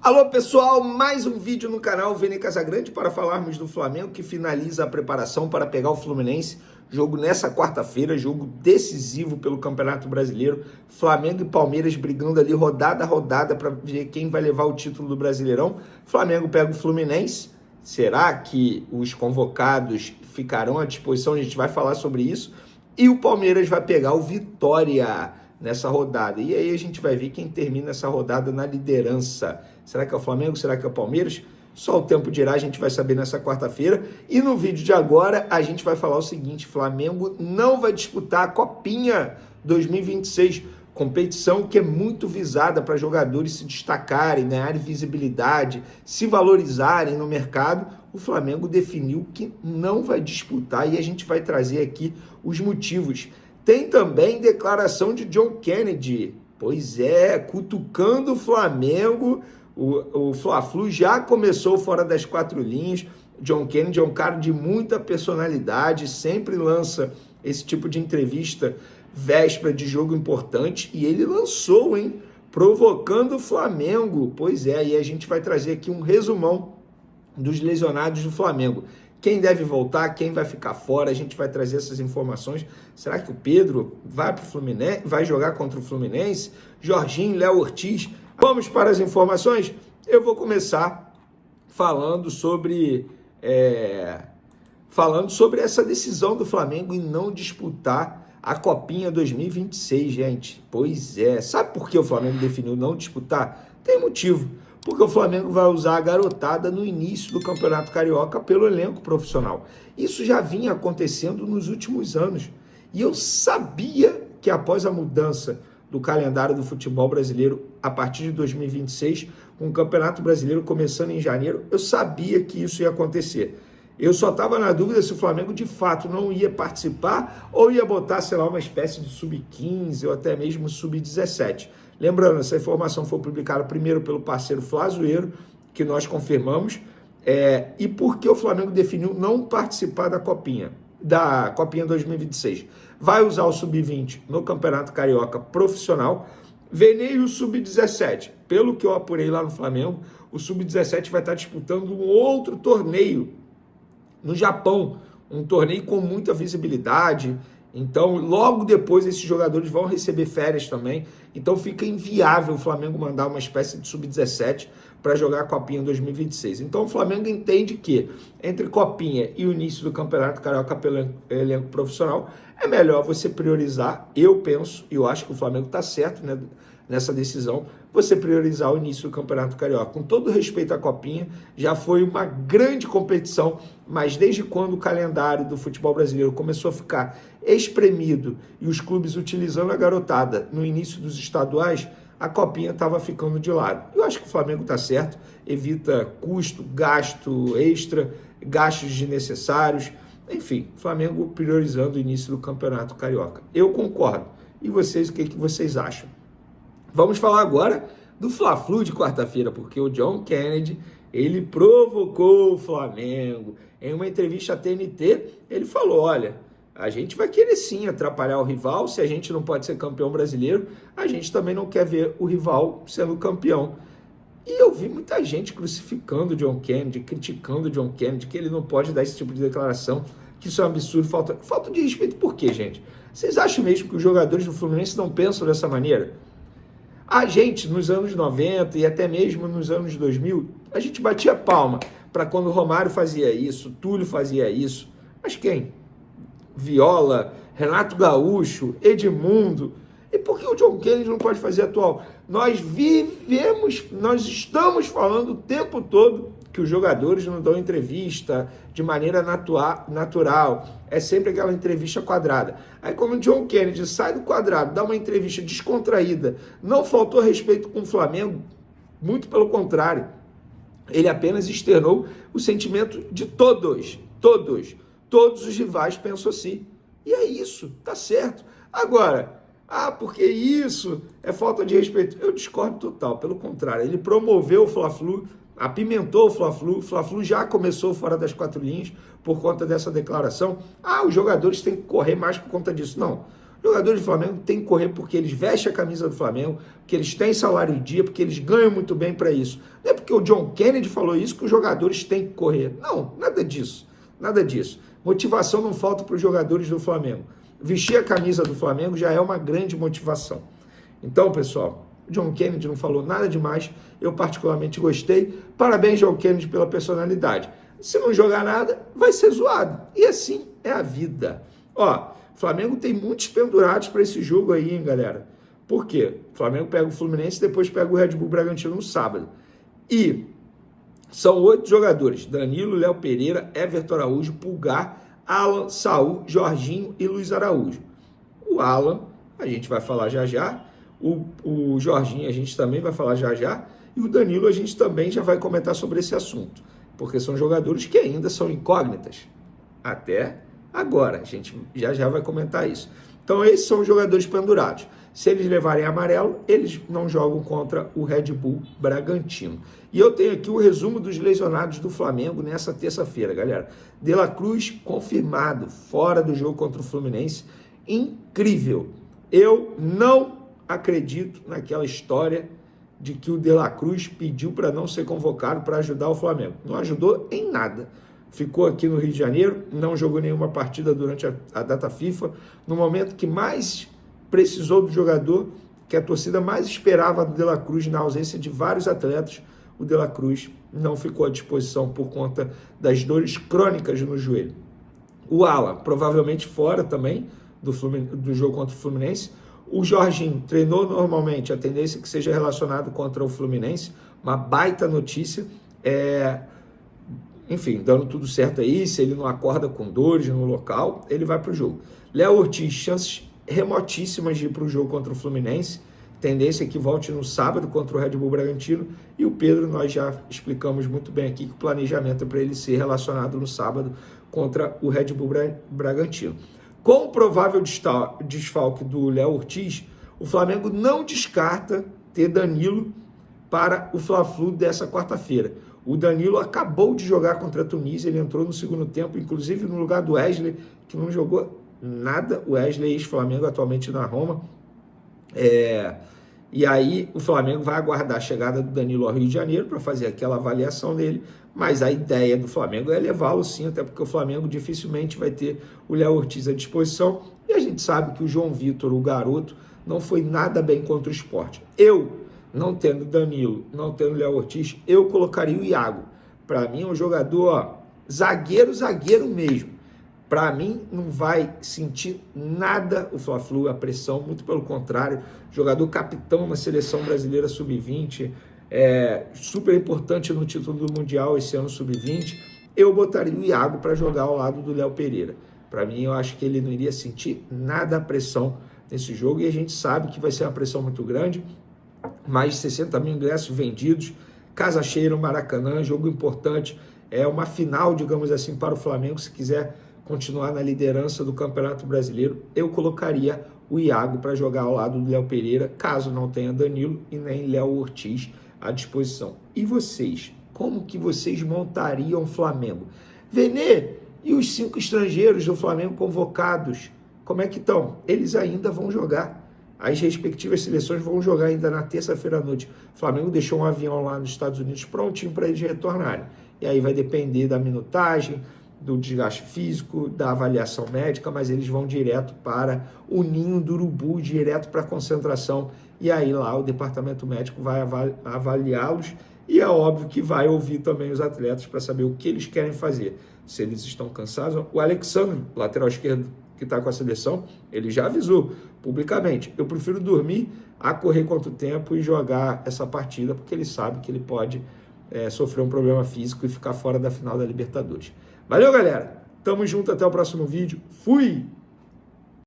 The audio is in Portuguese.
Alô pessoal, mais um vídeo no canal Vene Casagrande para falarmos do Flamengo que finaliza a preparação para pegar o Fluminense. Jogo nessa quarta-feira, jogo decisivo pelo Campeonato Brasileiro. Flamengo e Palmeiras brigando ali rodada a rodada para ver quem vai levar o título do Brasileirão. Flamengo pega o Fluminense. Será que os convocados ficarão à disposição? A gente vai falar sobre isso. E o Palmeiras vai pegar o Vitória nessa rodada. E aí a gente vai ver quem termina essa rodada na liderança. Será que é o Flamengo? Será que é o Palmeiras? Só o tempo dirá, a gente vai saber nessa quarta-feira. E no vídeo de agora a gente vai falar o seguinte: Flamengo não vai disputar a Copinha 2026, competição que é muito visada para jogadores se destacarem, ganharem visibilidade, se valorizarem no mercado. O Flamengo definiu que não vai disputar e a gente vai trazer aqui os motivos. Tem também declaração de John Kennedy, pois é, cutucando o Flamengo. O Fla-Flu já começou fora das quatro linhas. John Kennedy é um cara de muita personalidade, sempre lança esse tipo de entrevista véspera de jogo importante, e ele lançou, hein? Provocando o Flamengo. Pois é, e a gente vai trazer aqui um resumão dos lesionados do Flamengo. Quem deve voltar, quem vai ficar fora, a gente vai trazer essas informações. Será que o Pedro vai para o Fluminense, vai jogar contra o Fluminense? Jorginho, Léo Ortiz. Vamos para as informações? Eu vou começar falando sobre essa decisão do Flamengo em não disputar a Copinha 2026, gente. Pois é. Sabe por que o Flamengo definiu não disputar? Tem motivo. Porque o Flamengo vai usar a garotada no início do Campeonato Carioca pelo elenco profissional. Isso já vinha acontecendo nos últimos anos. E eu sabia que após a mudança do calendário do futebol brasileiro a partir de 2026, com o Campeonato Brasileiro começando em janeiro, eu sabia que isso ia acontecer. Eu só estava na dúvida se o Flamengo de fato não ia participar ou ia botar, sei lá, uma espécie de sub-15 ou até mesmo sub-17. Lembrando, essa informação foi publicada primeiro pelo parceiro Flazoeiro, que nós confirmamos, e porque o Flamengo definiu não participar da Copinha 2026. Vai usar o sub-20 no Campeonato Carioca profissional, veneio o sub-17. Pelo que eu apurei lá no Flamengo, o sub-17 vai estar disputando um outro torneio no Japão, um torneio com muita visibilidade. Então, logo depois, esses jogadores vão receber férias também. Então, fica inviável o Flamengo mandar uma espécie de sub-17 para jogar a Copinha 2026. Então, o Flamengo entende que, entre Copinha e o início do Campeonato Carioca pelo elenco profissional, é melhor você priorizar, eu penso, e eu acho que o Flamengo está certo, né, nessa decisão, você priorizar o início do Campeonato Carioca. Com todo respeito à Copinha, já foi uma grande competição, mas desde quando o calendário do futebol brasileiro começou a ficar espremido e os clubes utilizando a garotada no início dos estaduais, a Copinha estava ficando de lado. Eu acho que o Flamengo está certo, evita custo, gasto extra, gastos desnecessários, enfim, o Flamengo priorizando o início do Campeonato Carioca. Eu concordo. E vocês, o que vocês acham? Vamos falar agora do Fla-Flu de quarta-feira, porque o John Kennedy, ele provocou o Flamengo. Em uma entrevista à TNT, ele falou: olha, a gente vai querer sim atrapalhar o rival, se a gente não pode ser campeão brasileiro, a gente também não quer ver o rival sendo campeão. E eu vi muita gente crucificando o John Kennedy, criticando o John Kennedy, que ele não pode dar esse tipo de declaração, que isso é um absurdo, falta de respeito. Por quê, gente? Vocês acham mesmo que os jogadores do Fluminense não pensam dessa maneira? A gente, nos anos 90 e até mesmo nos anos 2000, a gente batia palma para quando o Romário fazia isso, Túlio fazia isso. Mas quem? Viola, Renato Gaúcho, Edmundo. E por que o John Kennedy não pode fazer atual? Nós estamos falando o tempo todo que os jogadores não dão entrevista de maneira natural. É sempre aquela entrevista quadrada. Aí quando o John Kennedy sai do quadrado, dá uma entrevista descontraída, não faltou respeito com o Flamengo, muito pelo contrário. Ele apenas externou o sentimento de todos os rivais pensam assim. E é isso, tá certo. Agora, porque isso é falta de respeito. Eu discordo total, pelo contrário. Ele promoveu o Fla-Flu, apimentou o Fla-Flu já começou fora das quatro linhas por conta dessa declaração. Os jogadores têm que correr mais por conta disso. Não, Jogadores do Flamengo têm que correr porque eles vestem a camisa do Flamengo, porque eles têm salário em dia, porque eles ganham muito bem para isso. Não é porque o John Kennedy falou isso que os jogadores têm que correr. Não, nada disso. Nada disso. Motivação não falta para os jogadores do Flamengo. Vestir a camisa do Flamengo já é uma grande motivação. Então, pessoal, o John Kennedy não falou nada demais. Eu particularmente gostei. Parabéns, John Kennedy, pela personalidade. Se não jogar nada, vai ser zoado. E assim é a vida. Ó, o Flamengo tem muitos pendurados para esse jogo aí, hein, galera? Por quê? O Flamengo pega o Fluminense e depois pega o Red Bull Bragantino no sábado. E são 8 jogadores: Danilo, Léo Pereira, Everton Araújo, Pulgar, Alan, Saul, Jorginho e Luiz Araújo. O Alan, a gente vai falar já já. O Jorginho, a gente também vai falar já já. E o Danilo, a gente também já vai comentar sobre esse assunto. Porque são jogadores que ainda são incógnitas. Até agora. A gente já vai comentar isso. Então, esses são os jogadores pendurados. Se eles levarem amarelo, eles não jogam contra o Red Bull Bragantino. E eu tenho aqui o resumo dos lesionados do Flamengo nessa terça-feira, galera. De La Cruz confirmado, fora do jogo contra o Fluminense. Incrível. Eu não acredito naquela história de que o De La Cruz pediu para não ser convocado para ajudar o Flamengo. Não ajudou em nada. Ficou aqui no Rio de Janeiro, não jogou nenhuma partida durante a data FIFA. No momento que mais precisou do jogador, que a torcida mais esperava do De La Cruz, na ausência de vários atletas, o De La Cruz não ficou à disposição por conta das crônicas no joelho. O Alan, provavelmente fora também do jogo contra o Fluminense. O Jorginho treinou normalmente, a tendência é que seja relacionado contra o Fluminense, uma baita notícia. Enfim, dando tudo certo aí, se ele não acorda com dores no local, ele vai para o jogo. Léo Ortiz, chances remotíssimas de ir para o jogo contra o Fluminense, tendência é que volte no sábado contra o Red Bull Bragantino. E o Pedro, nós já explicamos muito bem aqui que o planejamento é para ele ser relacionado no sábado contra o Red Bull Bragantino. Com o provável desfalque do Léo Ortiz, o Flamengo não descarta ter Danilo para o Fla-Flu dessa quarta-feira. O Danilo acabou de jogar contra a Tunísia, ele entrou no segundo tempo, inclusive no lugar do Wesley, que não jogou nada. O Wesley, ex-Flamengo, atualmente na Roma. E aí o Flamengo vai aguardar a chegada do Danilo ao Rio de Janeiro para fazer aquela avaliação dele, mas a ideia do Flamengo é levá-lo sim, até porque o Flamengo dificilmente vai ter o Léo Ortiz à disposição, e a gente sabe que o João Vitor, o garoto, não foi nada bem contra o Sport. Eu, não tendo Danilo, não tendo Léo Ortiz, eu colocaria o Iago. Para mim é um jogador zagueiro mesmo. Para mim, não vai sentir nada o Fla-Flu, a pressão, muito pelo contrário. Jogador capitão na seleção brasileira sub-20, super importante no título do Mundial esse ano sub-20. Eu botaria o Iago para jogar ao lado do Léo Pereira. Para mim, eu acho que ele não iria sentir nada a pressão nesse jogo, e a gente sabe que vai ser uma pressão muito grande. Mais de 60 mil ingressos vendidos, casa cheia no Maracanã, jogo importante. É uma final, digamos assim, para o Flamengo, se quiser continuar na liderança do Campeonato Brasileiro. Eu colocaria o Iago para jogar ao lado do Léo Pereira, caso não tenha Danilo e nem Léo Ortiz à disposição. E vocês? Como que vocês montariam o Flamengo? Venê, e os 5 estrangeiros do Flamengo convocados, como é que estão? Eles ainda vão jogar. As respectivas seleções vão jogar ainda na terça-feira à noite. O Flamengo deixou um avião lá nos Estados Unidos prontinho para eles retornarem. E aí vai depender da minutagem, do desgaste físico, da avaliação médica, mas eles vão direto para o ninho do urubu, direto para a concentração, e aí lá o departamento médico vai avaliá-los, e é óbvio que vai ouvir também os atletas para saber o que eles querem fazer, se eles estão cansados. O Alexandre, lateral esquerdo, que está com a seleção, ele já avisou publicamente: eu prefiro dormir a correr quanto tempo e jogar essa partida, porque ele sabe que ele pode sofrer um problema físico e ficar fora da final da Libertadores. Valeu, galera. Tamo junto, até o próximo vídeo. Fui!